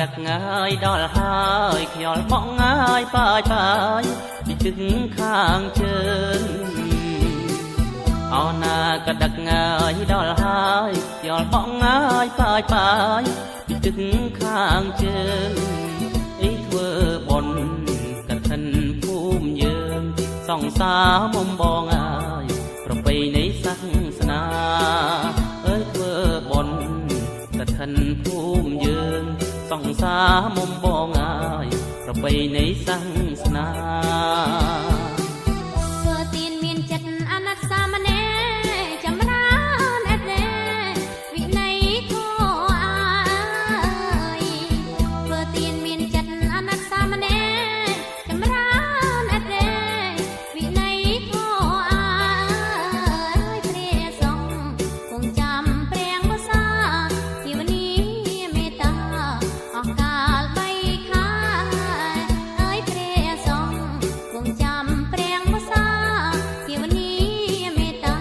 ដឹកងាយដល់ហើយខ្យល់មកងាយប៉ាយប៉ាយពីទឹកខាងជើងអោណាក៏ដឹកងាយដល់ហើយខ្យល់មកងាយប៉ាយប៉ាយពីទឹកខាងជើងអីធ្វើបុណ្យកឋិនភូមិយើងសង្សារមុំបងអើយប្រពៃណីសាសនាអើយធ្វើបុណ្យកឋិនភូមិយើងសង្សារមុំបងអើយប្រពៃណីសាសនាធ្វើទានមានចិត្តអាណិតសាមណេរចម្រើនអត់ទេវិន័យធម៌អើយធ្វើទានមានចិត្តអាណិតសាមណេរចម្រើនអត់ទេវិន័យធម៌អើយព្រះសង្ឃគង់ចាំព្រះវសាជីវនីមេត្តាអស់កាលបីខាអើយព្រះសង្ឃគង់ចាំព្រះវសាជីវនីមេត្តា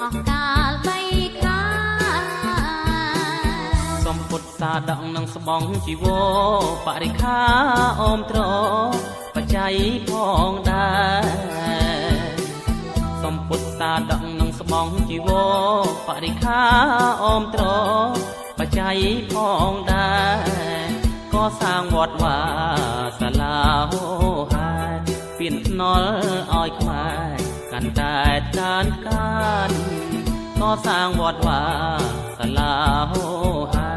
អស់កាលបីខាសូមពុទ្ធសាដកនឹងស្បង់ជីវរបរិខាអមត្របច្ច័យផងដែរសូមពុទ្ធសាដកនឹងស្បង់ជីវរបរិខាអមត្របច្ច័យផងដែរក៏សាងវត្តវាសាលាហោហាពៀនថ្នល់ឲ្យខ្មែរកាន់តែតានកានក៏សាងវត្តវាសាលាហោហា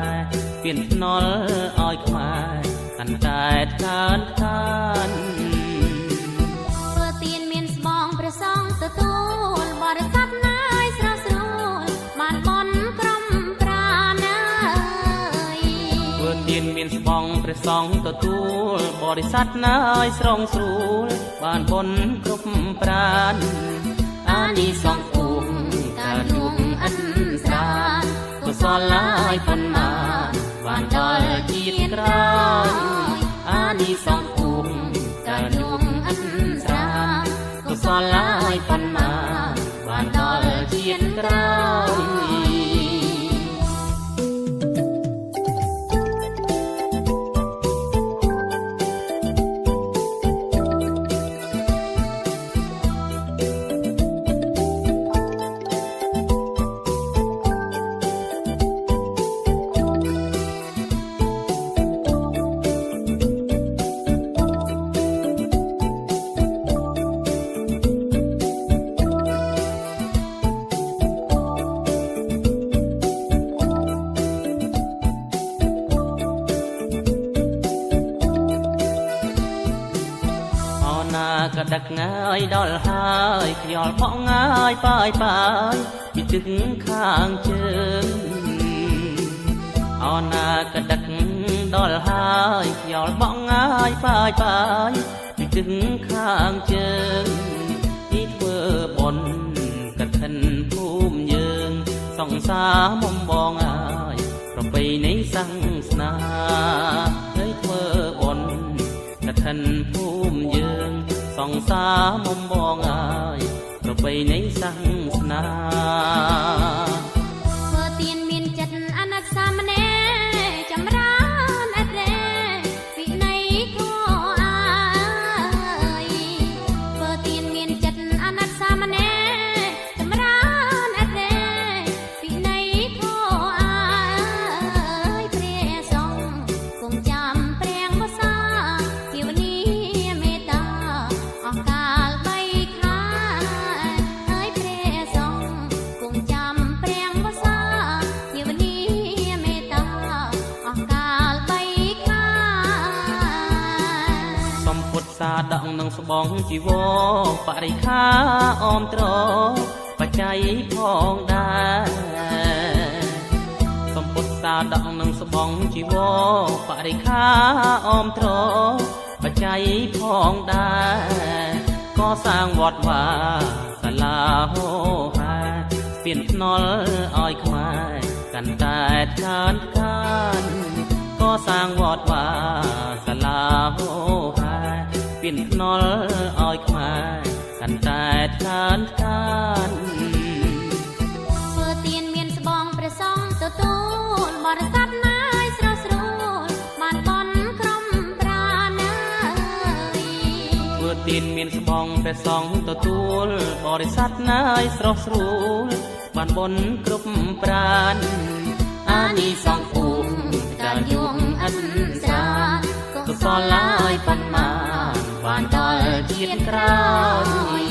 ពៀនថ្នល់ឲ្យខ្មែរកាន់តែតានកានធ្វើទានមានស្បង់ព្រះសង្ឃទទួលបរិស័ទណាយស្រស់ស្រួលបានបន់ក្រុមប្រាណើយធ្វើទានមានស្បង់ព្រះសង្ឃទទួលបរិស័ទណាយស្រងស្រួលបានបន់គ្រប់ប្រាណអានិសង្ឃគួងការញុងអិនស្រានកុសលឡាយប៉ុន្មានបានដល់ជាតិក្រោយអានិសង្ឃគួងការញុងអិនស្រានកុសលឡាយប៉ុន្មានបានដល់ជាតិក្រោយក៏ដឹកងាយដល់ហើយខ្យល់មកងាយប៉ាយប៉ាយពីទឹកខាងជើងអោណាក៏ដឹកដល់ហើយខ្យល់មកងាយប៉ាយប៉ាយពីទឹកខាងជើងទីធ្វើបុណ្យកឋិនភូមិយើងសង្សារមុំបងអើយប្រពៃណីសាសនាហើយធ្វើបុណ្យកឋិនភូមិយើងសង្សារមុំបងអើយប្រពៃណីសាសនាធ្វើទានមានចិត្តអាណិតសាមណេរចម្រើនអត់ទេវិន័យធម៌អើយធ្វើទានមានចិត្តអាណិតសាមណេរចម្រើនអត់ទេវិន័យធម៌អើយព្រះសង្ឃគង់ចាំព្រះវសាជីវនីមេត្តាអស់កាលបីខាអើយព្រះសង្ឃគង់ចាំព្រះវសាជីវនីមេត្តាអស់កាលបីខាសូមពុទ្ធសាដកនឹងស្បង់ជីវរបរិខាអមត្របច្ច័យផងដែរសូមពុទ្ធសាដកនឹងស្បង់ជីវរបរិខាអមត្របច្ច័យផងដែរក៏សាងវត្តវាសាលាហោហាពៀនថ្នល់ឲ្យខ្មែរកាន់តែតានកានក៏សាងវត្តវាសាលាហោហាពៀនថ្នល់ឲ្យខ្មែរកាន់តែតានកានធ្វើទានមានស្បង់ព្រះសង្ឃទទួលបរិស័ទណាយស្រស់ស្រួលបាន ទានមានស្បងព្រះសង្ឃទទួលបរិស័ទណាយស្រស់ស្រួលបានបុណ្យគ្រប់ប្រានអានិសង្ឃភូមិការយងអិនសានកុសលឡាយប៉ុន្មានបានដល់ជាតិក្រោយ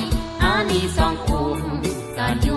អានិសង្ឃភូមិការយ